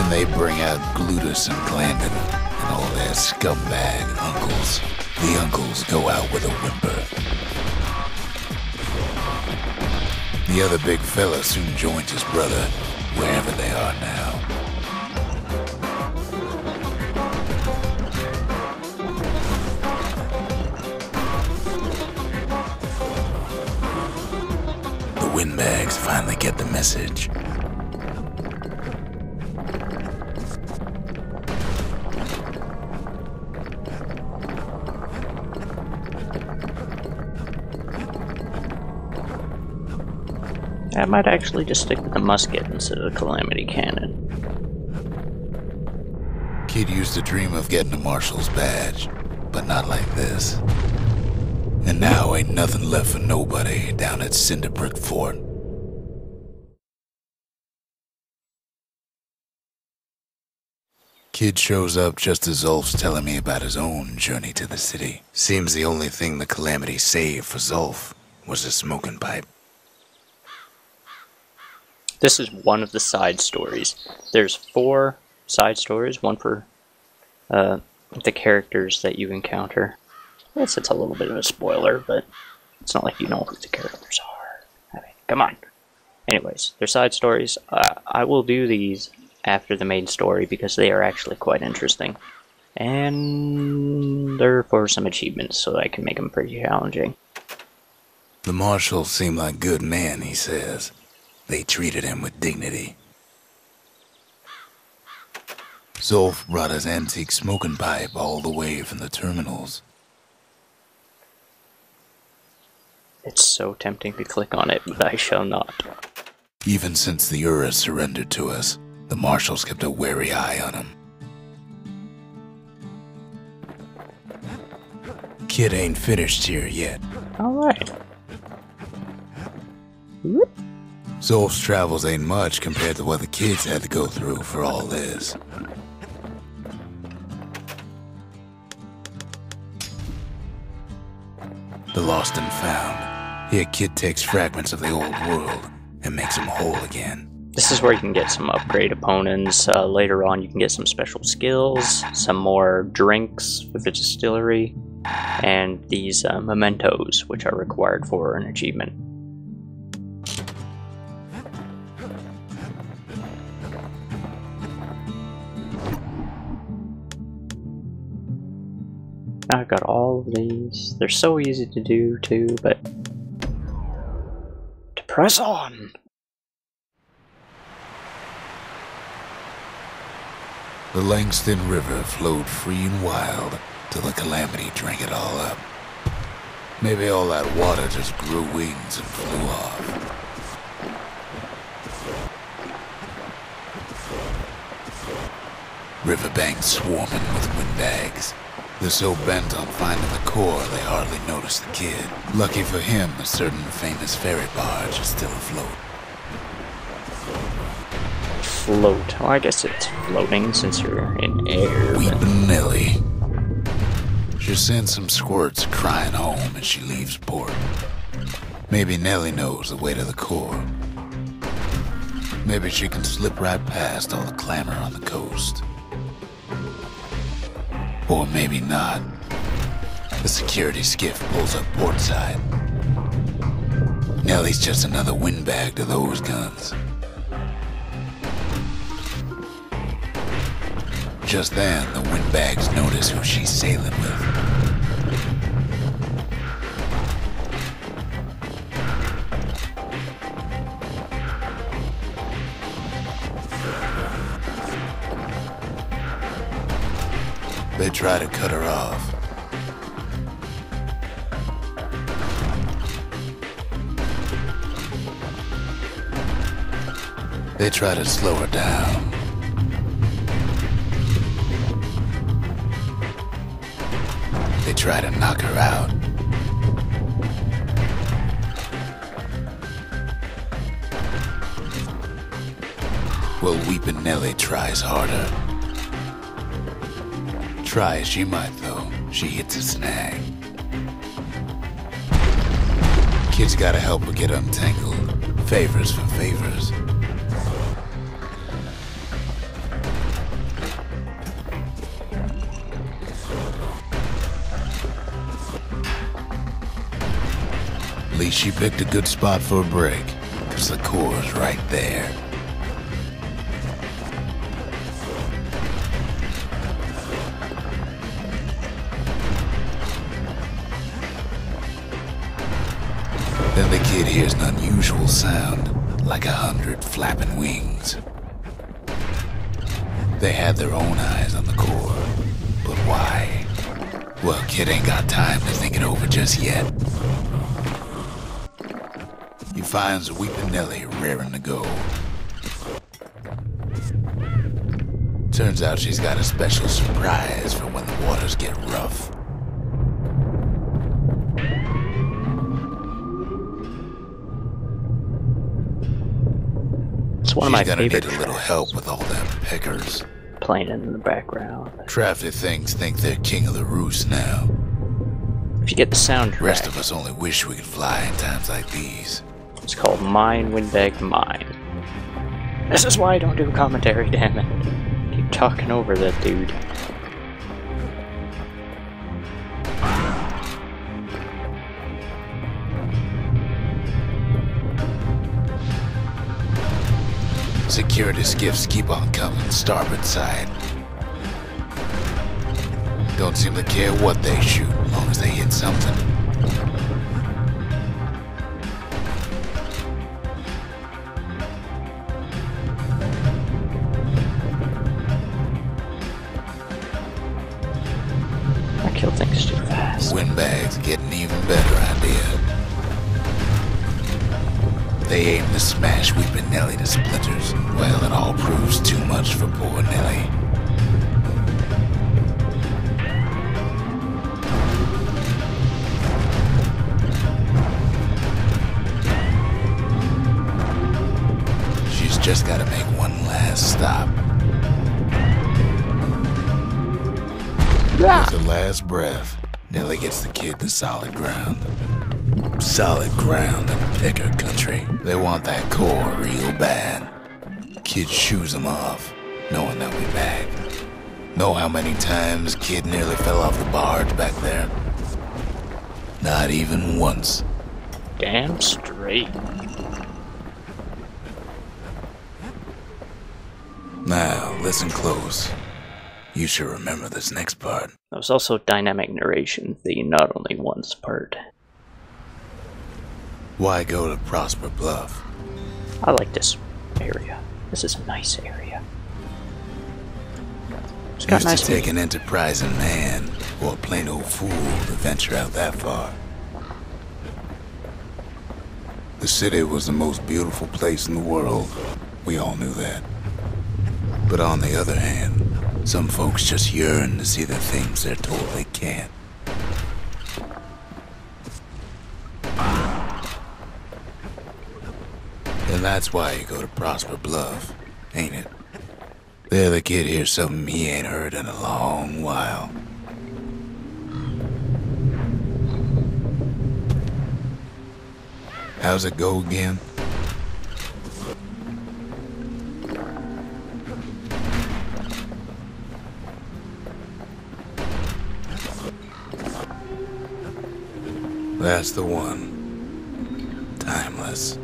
Then they bring out Glutus and Glandon and all their scumbag uncles. The uncles go out with a whimper. The other big fella soon joins his brother, wherever they are now. The windbags finally get the message. I might actually just stick with the musket instead of the Calamity Cannon. Kid used to dream of getting a marshal's badge, but not like this. And now ain't nothing left for nobody down at Cinderbrick Fort. Kid shows up just as Zolf's telling me about his own journey to the city. Seems the only thing the Calamity saved for Zolf was a smoking pipe. This is one of the side stories. There's 4 side stories, one for the characters that you encounter. I guess it's a little bit of a spoiler, but it's not like you know who the characters are. I mean, come on. Anyways, they're side stories. I will do these after the main story because they are actually quite interesting. And they're for some achievements, so I can make them pretty challenging. The marshals seem like good men, he says. They treated him with dignity. Zolf brought his antique smoking pipe all the way from the terminals. It's so tempting to click on it, but I shall not. Even since the Ura surrendered to us, the marshals kept a wary eye on him. Kid ain't finished here yet. Alright. Zolf's travels ain't much compared to what the kids had to go through for all this. The lost and found. Here Kid takes fragments of the old world and makes them whole again. This is where you can get some upgrade opponents. Later on you can get some special skills, some more drinks with the distillery, and these mementos, which are required for an achievement. I've got all of these. They're so easy to do too, but to press on. The Langston River flowed free and wild till the Calamity drank it all up. Maybe all that water just grew wings and flew off. Riverbanks swarming with windbags. They're so bent on finding the core, they hardly notice the kid. Lucky for him, a certain famous ferry barge is still afloat. Float. Well, I guess it's floating since you're in air. Weepin' Nellie. She sends some squirts crying home as she leaves port. Maybe Nellie knows the way to the core. Maybe she can slip right past all the clamor on the coast. Or maybe not. The security skiff pulls up portside. Nellie's just another windbag to those guns. Just then, the windbags notice who she's sailing with. They try to cut her off. They try to slow her down. They try to knock her out. Well, Weepin' Nellie tries harder. Try as she might, though, she hits a snag. Kid's gotta help her get untangled. Favors for favors. At least she picked a good spot for a break, because the core's right there. Then the kid hears an unusual sound, like 100 flapping wings. They had their own eyes on the core, but why? Well, kid ain't got time to think it over just yet. He finds Weepin' Nelly raring to go. Turns out she's got a special surprise for when the waters get rough. It's one of my favorite. She's gonna need a little help with all them peckers. Playing in the background. Traffic things think they're king of the roost now. If you get the soundtrack. Rest of us only wish we could fly in times like these. It's called Mine, Windbag, Mine. This is why I don't do commentary, damn it. Keep talking over that dude. Security skiffs keep on coming, starboard side. Don't seem to care what they shoot, as long as they hit something. I kill things too fast. Windbags get an even better idea. They aim to smash Weepin' Nelly to splinters. Well, it all proves too much for poor Nelly. She's just gotta make one last stop. With her last breath, Nelly gets the kid to solid ground. Solid ground in picker country. They want that core real bad. Kid shoos them off, knowing they'll be back. Know how many times kid nearly fell off the barge back there? Not even once. Damn straight. Now, listen close. You should remember this next part. That was also dynamic narration, the not only once part. Why go to Prosper Bluff? I like this area. This is a nice area. It's got Used nice to take an enterprising man or a plain old fool to venture out that far. The city was the most beautiful place in the world. We all knew that. But on the other hand, some folks just yearn to see the things they're told they can't. And that's why you go to Prosper Bluff, ain't it? There the kid hears something he ain't heard in a long while. How's it go again? That's the one. Timeless.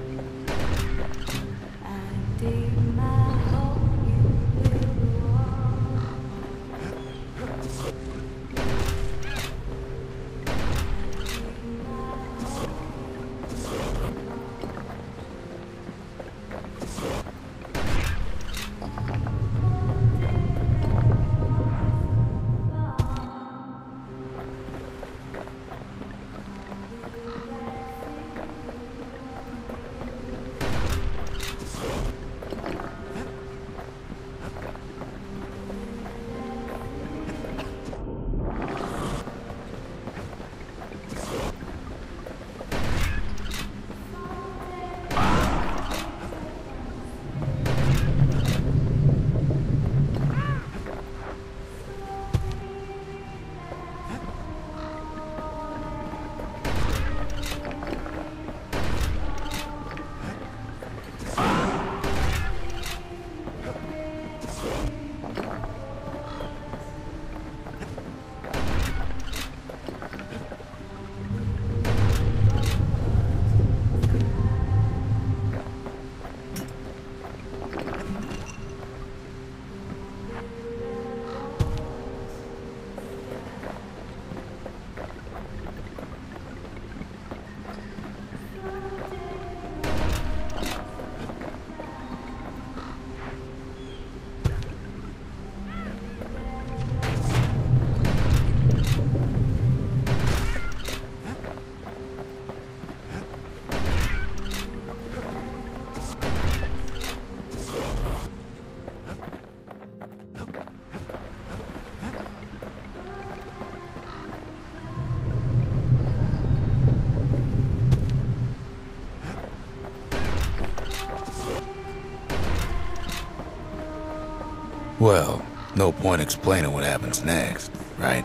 Well, no point explaining what happens next, right?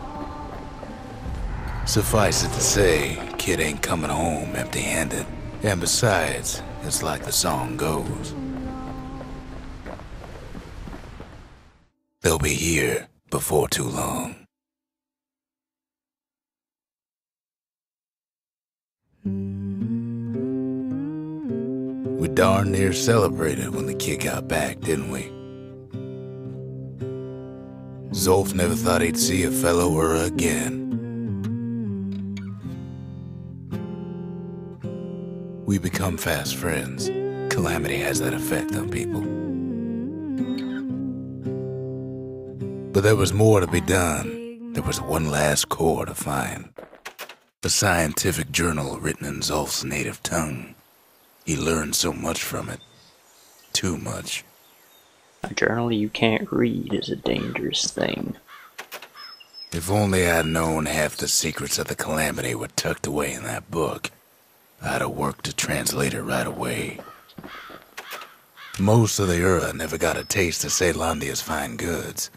Suffice it to say, kid ain't coming home empty-handed. And besides, it's like the song goes. They'll be here before too long. We darn near celebrated when the kid got back, didn't we? Zolf never thought he'd see a fellow Ura again. We become fast friends. Calamity has that effect on people. But there was more to be done. There was one last core to find. A scientific journal written in Zolf's native tongue. He learned so much from it. Too much. A journal you can't read is a dangerous thing. If only I'd known half the secrets of the Calamity were tucked away in that book, I'd have worked to translate it right away. Most of the Ura never got a taste of Caelondia's fine goods,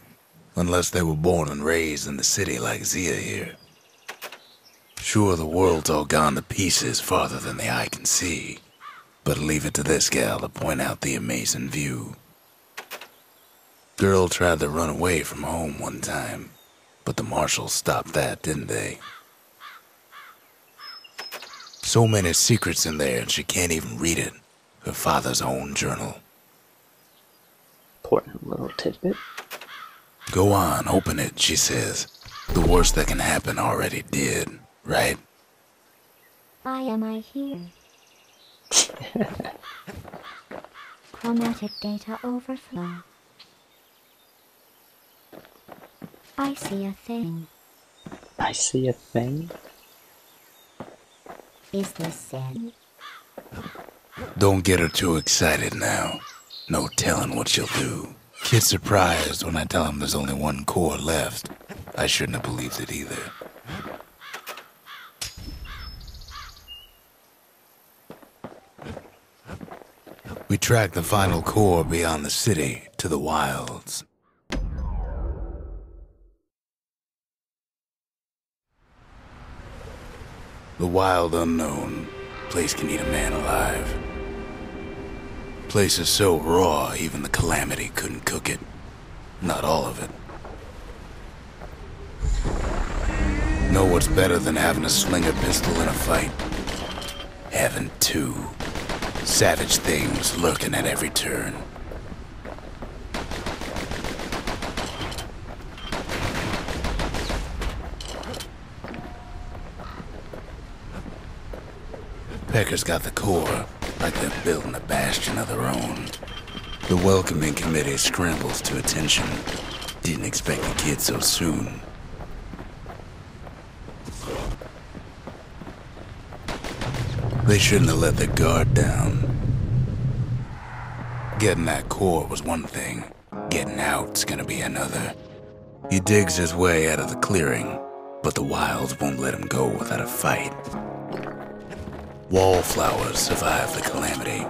unless they were born and raised in the city like Zia here. Sure, the world's all gone to pieces farther than the eye can see, but leave it to this gal to point out the amazing view. Girl tried to run away from home one time, but the marshals stopped that, didn't they? So many secrets in there and she can't even read it. Her father's own journal. Important little tidbit. Go on, open it, she says. The worst that can happen already did, right? Why am I here? Chromatic data overflow. I see a thing. I see a thing? Is this sin? Don't get her too excited now. No telling what she'll do. Kid's surprised when I tell him there's only one core left. I shouldn't have believed it either. We track the final core beyond the city to the wilds. The wild unknown. Place can eat a man alive. Place is so raw, even the Calamity couldn't cook it. Not all of it. Know what's better than having a slinger pistol in a fight? Having two. Savage things lurking at every turn. Pecker's got the core, like they're building a bastion of their own. The welcoming committee scrambles to attention. Didn't expect the kid so soon. They shouldn't have let their guard down. Getting that core was one thing. Getting out's gonna be another. He digs his way out of the clearing, but the wilds won't let him go without a fight. Wallflowers survive the Calamity.